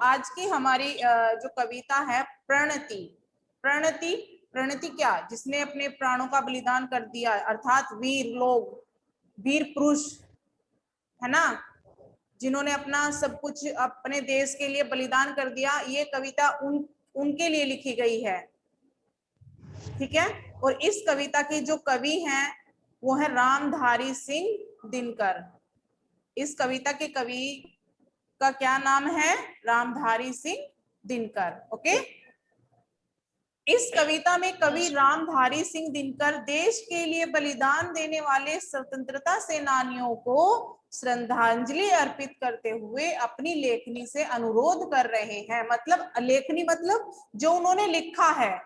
आज की हमारी जो कविता है प्रणति। प्रणति प्रणति क्या, जिसने अपने प्राणों का बलिदान कर दिया, अर्थात वीर लोग, वीर पुरुष है ना, जिन्होंने अपना सब कुछ अपने देश के लिए बलिदान कर दिया। ये कविता उनके लिए लिखी गई है, ठीक है। और इस कविता के जो कवि हैं वो है रामधारी सिंह दिनकर। इस कविता के कवि का क्या नाम है? रामधारी सिंह दिनकर। ओके। इस कविता में कवि रामधारी सिंह दिनकर देश के लिए बलिदान देने वाले स्वतंत्रता सेनानियों को श्रद्धांजलि अर्पित करते हुए अपनी लेखनी से अनुरोध कर रहे हैं। मतलब लेखनी मतलब जो उन्होंने लिखा है।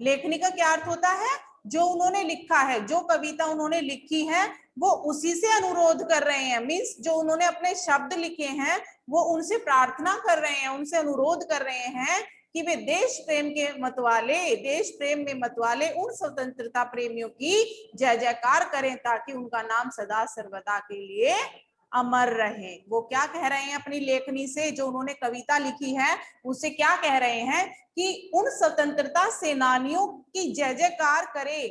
लेखनी का क्या अर्थ होता है? जो उन्होंने लिखा है, जो कविता उन्होंने लिखी है वो उसी से अनुरोध कर रहे हैं। मीन्स जो उन्होंने अपने शब्द लिखे हैं वो उनसे प्रार्थना कर रहे हैं, उनसे अनुरोध कर रहे हैं कि वे देश प्रेम के मतवाले, देश प्रेम में मतवाले उन स्वतंत्रता प्रेमियों की जय जयकार करें ताकि उनका नाम सदा सर्वदा के लिए अमर रहे। वो क्या कह रहे हैं अपनी लेखनी से, जो उन्होंने कविता लिखी है उससे क्या कह रहे हैं कि उन स्वतंत्रता सेनानियों की जय जयकार करे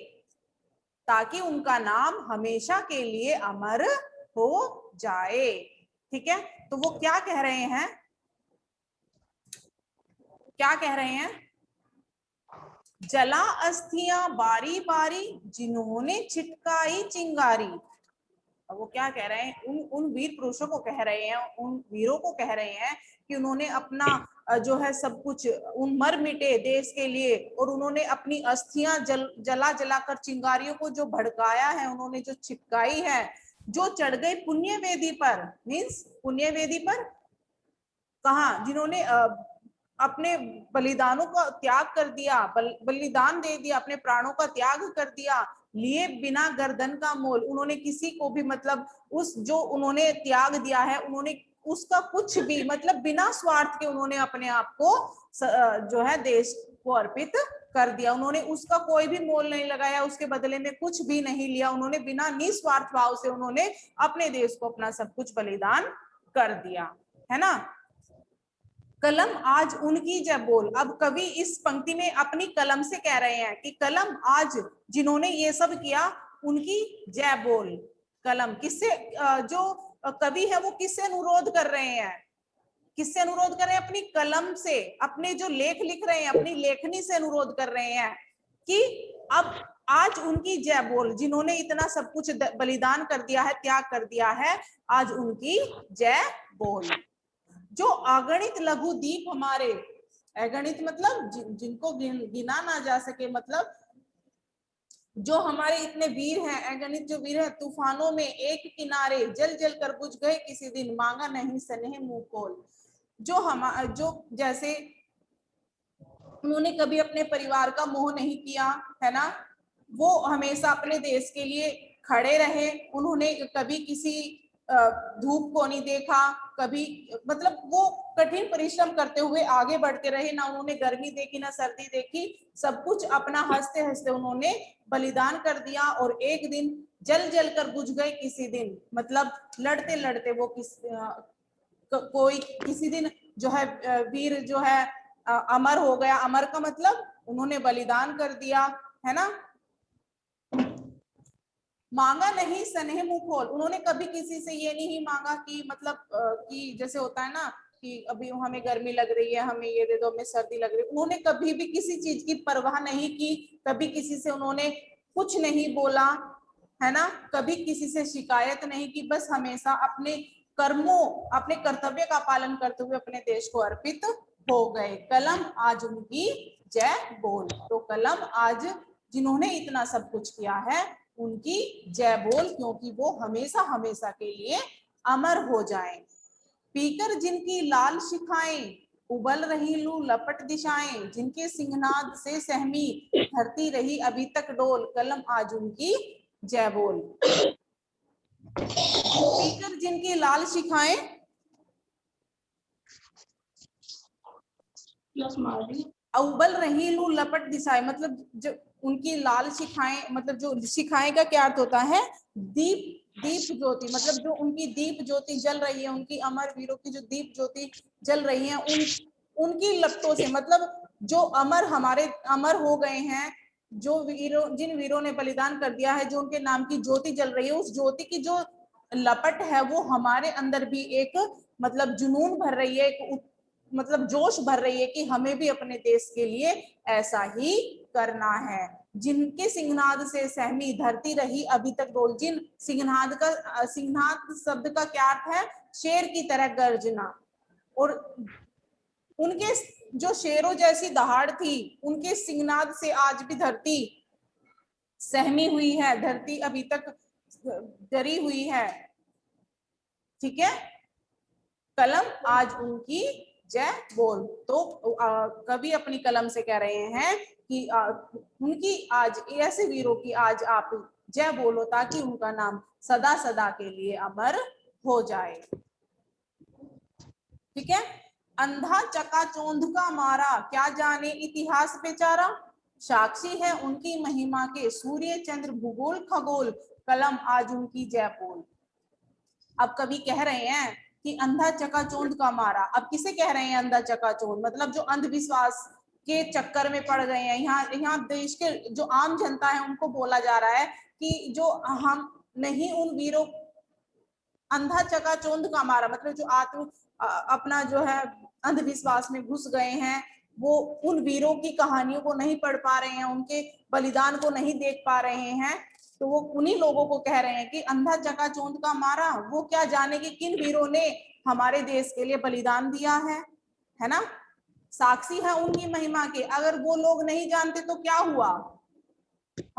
ताकि उनका नाम हमेशा के लिए अमर हो जाए। ठीक है, तो वो क्या कह रहे हैं? क्या कह रहे हैं? जला अस्थियां बारी बारी जिन्होंने छिटकाई चिंगारी। अब वो क्या कह रहे हैं? उन वीर पुरुषों को कह रहे हैं, उन वीरों को कह रहे हैं कि उन्होंने अपना जो है सब कुछ उन मर मिटे देश के लिए, और उन्होंने अपनी अस्थियां जला जलाकर चिंगारियों को जो भड़काया है, उन्होंने जो छिटकाई है, जो चढ़ गई पुण्य वेदी पर। मीन्स पुण्य वेदी पर कहा? जिन्होंने अपने बलिदानों का त्याग कर दिया, बलिदान दे दिया, अपने प्राणों का त्याग कर दिया, लिए बिना गर्दन का मोल। उन्होंने किसी को भी मतलब उस जो उन्होंने त्याग दिया है उन्होंने उसका कुछ भी मतलब बिना स्वार्थ के उन्होंने अपने आप को जो है देश को अर्पित कर दिया। उन्होंने उसका कोई भी मोल नहीं लगाया, उसके बदले में कुछ भी नहीं लिया। उन्होंने बिना निस्वार्थ भाव से उन्होंने अपने देश को अपना सब कुछ बलिदान कर दिया, है ना। कलम आज उनकी जय बोल। अब कवि इस पंक्ति में अपनी कलम से कह रहे हैं कि कलम आज जिन्होंने ये सब किया उनकी जय बोल। कलम किससे, जो कवि है वो किससे अनुरोध कर रहे हैं? किससे अनुरोध कर रहे हैं? अपनी कलम से, अपने जो लेख लिख रहे हैं अपनी लेखनी से अनुरोध कर रहे हैं कि अब आज उनकी जय बोल, जिन्होंने इतना सब कुछ बलिदान कर दिया है, त्याग कर दिया है, आज उनकी जय बोल। जो अगणित लघु दीप हमारे, अगणित मतलब जिनको गिना ना जा सके, मतलब जो हमारे इतने वीर हैं, अगणित जो वीर हैं, तूफानों में एक किनारे जल जल कर बुझ गए किसी दिन, मांगा नहीं स्नेह मुंह खोल। जो जैसे उन्होंने कभी अपने परिवार का मोह नहीं किया, है ना, वो हमेशा अपने देश के लिए खड़े रहे। उन्होंने कभी किसी धूप को नहीं देखा, कभी मतलब वो कठिन परिश्रम करते हुए आगे बढ़ते रहे, ना उन्होंने गर्मी देखी ना सर्दी देखी, सब कुछ अपना हंसते हंसते उन्होंने बलिदान कर दिया। और एक दिन जल जल कर बुझ गए किसी दिन, मतलब लड़ते लड़ते वो कोई किसी दिन जो है वीर जो है अमर हो गया। अमर का मतलब उन्होंने बलिदान कर दिया, है ना। मांगा नहीं स्नेह मुंह खोल। उन्होंने कभी किसी से ये नहीं मांगा कि मतलब कि जैसे होता है ना कि अभी हमें गर्मी लग रही है, हमें ये दे दो, हमें सर्दी लग रही है। उन्होंने कभी भी किसी चीज की परवाह नहीं की, कभी किसी से उन्होंने कुछ नहीं बोला, है ना, कभी किसी से शिकायत नहीं की। बस हमेशा अपने कर्मों, अपने कर्तव्य का पालन करते हुए अपने देश को अर्पित हो गए। कलम आज उनकी जय बोल। तो कलम आज जिन्होंने इतना सब कुछ किया है उनकी जय बोल, क्योंकि वो हमेशा हमेशा के लिए अमर हो जाएं। पीकर जिनकी लाल शिखाएं, उबल रही लू लपट दिशाएं, जिनके सिंहनाद से सहमी धरती रही अभी तक डोल, कलम आज उनकी जय बोल। पीकर जिनकी लाल शिखाएं, उबल रही लू लपट दिशाएं, मतलब जो उनकी लाल शिखाएं, मतलब जो शिखाएं का क्या अर्थ होता है? दीप दीप ज्योति मतलब जो उनकी दीप ज्योति जल रही है, उनकी अमर वीरों की जो दीप ज्योति जल रही है, उनकी लपटों से, मतलब जो हमारे अमर हो गए हैं, जिन वीरों ने बलिदान कर दिया है, जो उनके नाम की ज्योति जल रही है, उस ज्योति की जो लपट है वो हमारे अंदर भी एक मतलब जुनून भर रही है, एक मतलब जोश भर रही है कि हमें भी अपने देश के लिए ऐसा ही करना है। जिनके सिंहनाद से सहमी धरती रही अभी तक डोल। जिन सिंहनाद शब्द का क्या अर्थ है? शेर की तरह गर्जना। और उनके जो शेरों जैसी दहाड़ थी, उनके सिंहनाद से आज भी धरती सहमी हुई है, धरती अभी तक डरी हुई है। ठीक है, कलम आज उनकी जय बोल। तो कवि अपनी कलम से कह रहे हैं कि उनकी आज, ऐसे वीरों की आज आप जय बोलो, ताकि उनका नाम सदा सदा के लिए अमर हो जाए। ठीक है, अंधा चकाचौंध का मारा, क्या जाने इतिहास बेचारा, साक्षी है उनकी महिमा के सूर्य चंद्र भूगोल खगोल, कलम आज उनकी जय बोल। अब कवि कह रहे हैं कि अंधा चकाचौंध का मारा। अब किसे कह रहे हैं अंधा चकाचौंध? मतलब जो अंधविश्वास के चक्कर में पड़ गए हैं। यहाँ देश के जो आम जनता है उनको बोला जा रहा है कि जो हम नहीं, उन वीरों, अंधा चकाचौंध का मारा मतलब जो अपना जो है अंधविश्वास में घुस गए हैं, वो उन वीरों की कहानियों को नहीं पढ़ पा रहे हैं, उनके बलिदान को नहीं देख पा रहे हैं। तो वो उन्हीं लोगों को कह रहे हैं कि अंधा चकाचौंध का मारा, वो क्या जाने कि किन वीरों ने हमारे देश के लिए बलिदान दिया है ना। साक्षी है उनकी महिमा के। अगर वो लोग नहीं जानते तो क्या हुआ?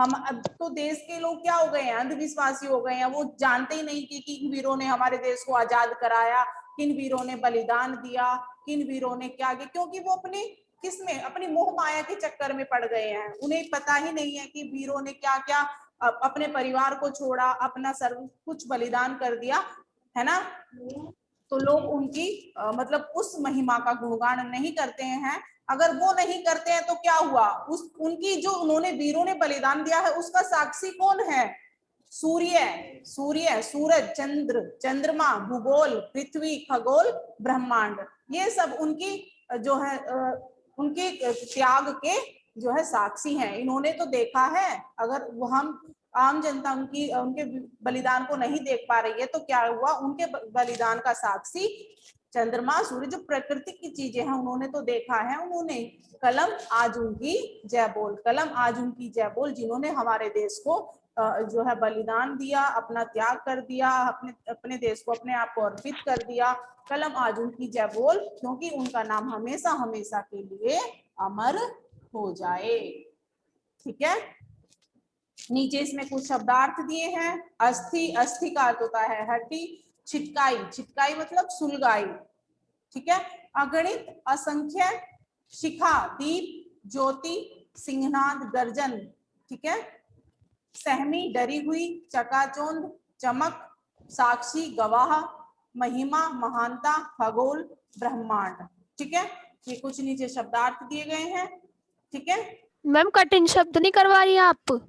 हम अब तो देश के लोग क्या हो गए हैं? अंधविश्वासी हो गए हैं। वो जानते ही नहीं कि किन वीरों ने हमारे देश को आजाद कराया, किन वीरों ने बलिदान दिया, किन वीरों ने क्या किया, क्योंकि वो अपने किसमें, अपनी मोह माया के चक्कर में पड़ गए हैं। उन्हें पता ही नहीं है कि वीरों ने क्या क्या अपने परिवार को छोड़ा, अपना सर्व कुछ बलिदान कर दिया, है ना। तो लोग उनकी मतलब उस महिमा का गुणगान नहीं करते हैं। अगर वो नहीं करते हैं तो क्या हुआ? उनकी जो उन्होंने वीरों ने बलिदान दिया है उसका साक्षी कौन है? सूर्य, सूरज, चंद्र, चंद्रमा, भूगोल, पृथ्वी, खगोल, ब्रह्मांड, ये सब उनकी जो है उनके त्याग के जो है साक्षी हैं। इन्होंने तो देखा है। अगर वो हम आम जनता उनके बलिदान को नहीं देख पा रही है तो क्या हुआ? उनके बलिदान का साक्षी चंद्रमा, सूर्य, जो प्रकृति की चीजें हैं उन्होंने तो देखा है। उन्होंने कलम आज उनकी जय बोल, कलम आज उनकी जय बोल, जिन्होंने हमारे देश को जो है बलिदान दिया, अपना त्याग कर दिया, अपने देश को अपने आप को अर्पित कर दिया। कलम आज उनकी जय बोल, क्योंकि उनका नाम हमेशा हमेशा के लिए अमर हो जाए। ठीक है, नीचे इसमें कुछ शब्दार्थ दिए हैं। अस्थि, अस्थि का अर्थ होता है हड्डी। छिटकाई, छिटकाई मतलब सुलगाई। ठीक है, अगणित, असंख्य, शिखा, दीप, ज्योति, सिंहनाद, गर्जन। ठीक है, सहमी, डरी हुई, चकाचौंध, चमक, साक्षी, गवाह, महिमा, महानता, खगोल, ब्रह्मांड। ठीक है, ये कुछ नीचे शब्दार्थ दिए गए हैं। ठीक है मैम, कठिन शब्द नहीं करवा रही आप?